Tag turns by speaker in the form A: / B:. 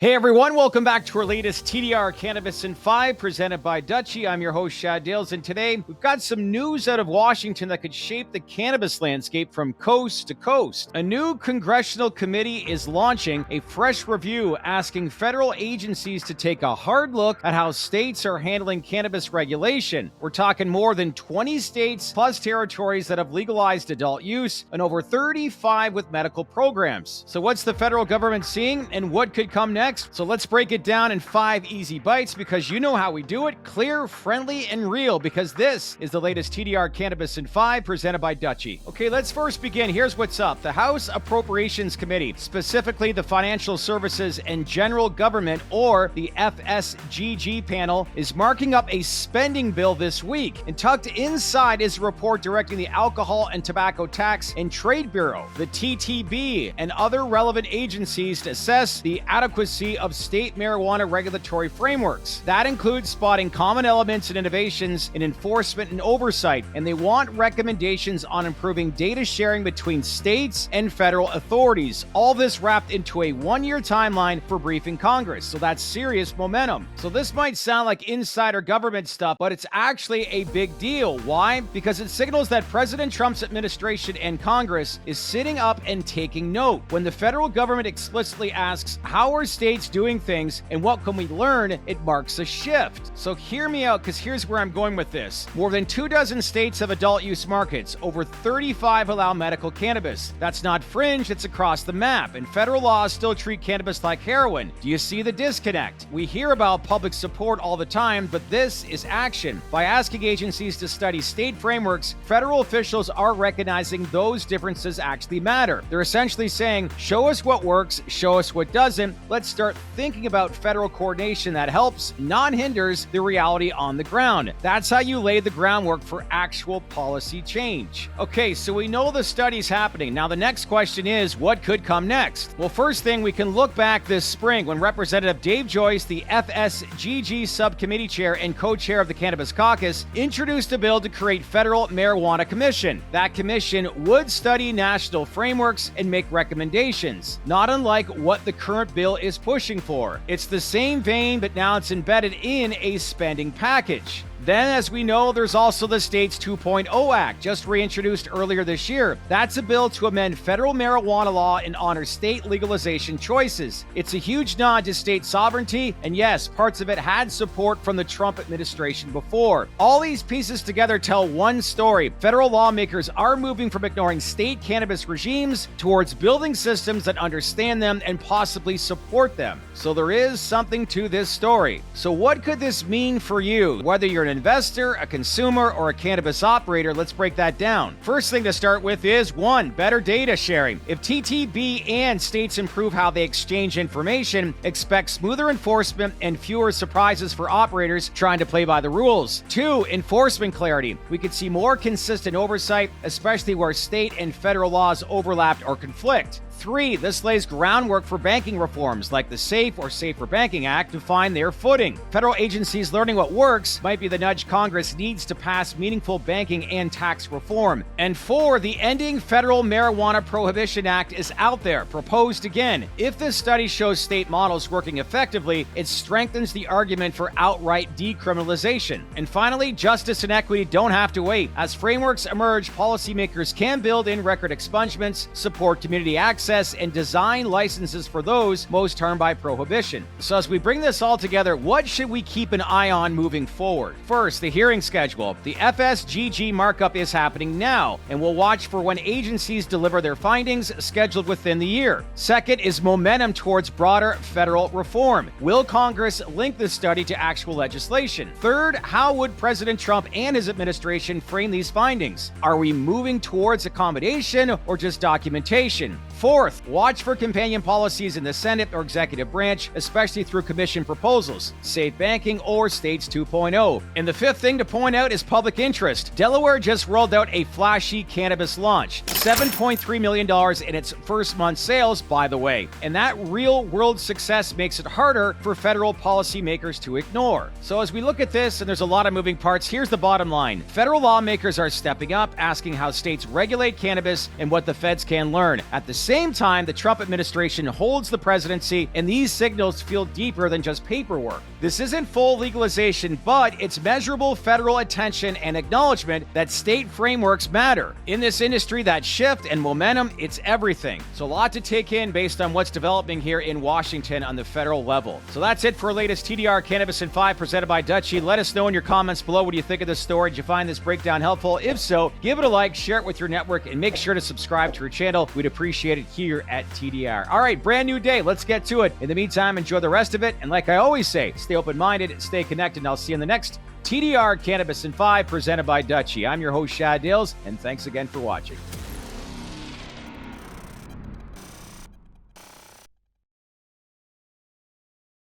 A: Hey everyone, welcome back to our latest TDR Cannabis in 5 presented by Dutchie. I'm your host, Shad Dales, and today we've got some news out of Washington that could shape the cannabis landscape from coast to coast. A new congressional committee is launching a fresh review asking federal agencies to take a hard look at how states are handling cannabis regulation. We're talking more than 20 states plus territories that have legalized adult use and over 35 with medical programs. So what's the federal government seeing and what could come next? So let's break it down in 5 easy bites because you know how we do it. Clear, friendly, and real, because this is the latest TDR Cannabis in 5 presented by Dutchie. Okay, let's first begin. Here's what's up. The House Appropriations Committee, specifically the Financial Services and General Government, or the FSGG panel, is marking up a spending bill this week. And tucked inside is a report directing the Alcohol and Tobacco Tax and Trade Bureau, the TTB, and other relevant agencies to assess the adequacy of state marijuana regulatory frameworks. That includes spotting common elements and innovations in enforcement and oversight, and they want recommendations on improving data sharing between states and federal authorities. All this wrapped into a 1-year timeline for briefing Congress, so that's serious momentum. So this might sound like insider government stuff, but it's actually a big deal. Why? Because it signals that President Trump's administration and Congress is sitting up and taking note. When the federal government explicitly asks, how are states doing things and what can we learn, it marks a shift. So hear me out, because here's where I'm going with this. More than 24 states have adult use markets. Over 35 allow medical cannabis. That's not fringe, it's across the map. And federal laws still treat cannabis like heroin. Do you see the disconnect? We hear about public support all the time, but this is action. By asking agencies to study state frameworks, federal officials are recognizing those differences actually matter. They're essentially saying, show us what works, show us what doesn't. Let's start thinking about federal coordination that helps, not hinders, the reality on the ground. That's how you lay the groundwork for actual policy change. Okay, so we know the study's happening. Now the next question is, what could come next? Well, first thing, we can look back this spring when Representative Dave Joyce, the FSGG subcommittee chair and co-chair of the Cannabis Caucus, introduced a bill to create Federal Marijuana Commission. That commission would study national frameworks and make recommendations, not unlike what the current bill is pushing for. It's the same vein, but now it's embedded in a spending package. Then, as we know, there's also the States 2.0 Act, just reintroduced earlier this year. That's a bill to amend federal marijuana law and honor state legalization choices. It's a huge nod to state sovereignty, and yes, parts of it had support from the Trump administration before. All these pieces together tell one story. Federal lawmakers are moving from ignoring state cannabis regimes towards building systems that understand them and possibly support them. So there is something to this story. So what could this mean for you? Whether you're an investor, a consumer, or a cannabis operator, let's break that down. First thing to start with is 1. Better data sharing. If TTB and states improve how they exchange information, expect smoother enforcement and fewer surprises for operators trying to play by the rules. 2. Enforcement clarity. We could see more consistent oversight, especially where state and federal laws overlap or conflict. 3. This lays groundwork for banking reforms like the SAFE or Safer Banking Act to find their footing. Federal agencies learning what works might be the nudge Congress needs to pass meaningful banking and tax reform. And 4. The Ending Federal Marijuana Prohibition Act is out there, proposed again. If this study shows state models working effectively, it strengthens the argument for outright decriminalization. And finally, justice and equity don't have to wait. As frameworks emerge, policymakers can build in record expungements, support community access, and design licenses for those most harmed by prohibition. So as we bring this all together, what should we keep an eye on moving forward? First, the hearing schedule. The FSGG markup is happening now, and we'll watch for when agencies deliver their findings scheduled within the year. Second is momentum towards broader federal reform. Will Congress link this study to actual legislation? Third, how would President Trump and his administration frame these findings? Are we moving towards accommodation or just documentation? Fourth, watch for companion policies in the Senate or executive branch, especially through commission proposals, safe banking or states 2.0. And the fifth thing to point out is public interest. Delaware just rolled out a flashy cannabis launch, $7.3 million in its first month sales, by the way. And that real-world success makes it harder for federal policymakers to ignore. So as we look at this, and there's a lot of moving parts, here's the bottom line. Federal lawmakers are stepping up, asking how states regulate cannabis and what the feds can learn. At the same time, the Trump administration holds the presidency, and these signals feel deeper than just paperwork. This isn't full legalization, but it's measurable federal attention and acknowledgement that state frameworks matter. In this industry, that shift and momentum, it's everything. So a lot to take in based on what's developing here in Washington on the federal level. So that's it for our latest TDR Cannabis in 5 presented by Dutchie. Let us know in your comments below what do you think of this story. Did you find this breakdown helpful? If so, give it a like, share it with your network, and make sure to subscribe to our channel. We'd appreciate it here at TDR. All right, brand new day. Let's get to it. In the meantime, enjoy the rest of it. And like I always say, stay open-minded, stay connected, and I'll see you in the next TDR Cannabis in 5 presented by Dutchie. I'm your host, Shad Dales, and thanks again for watching.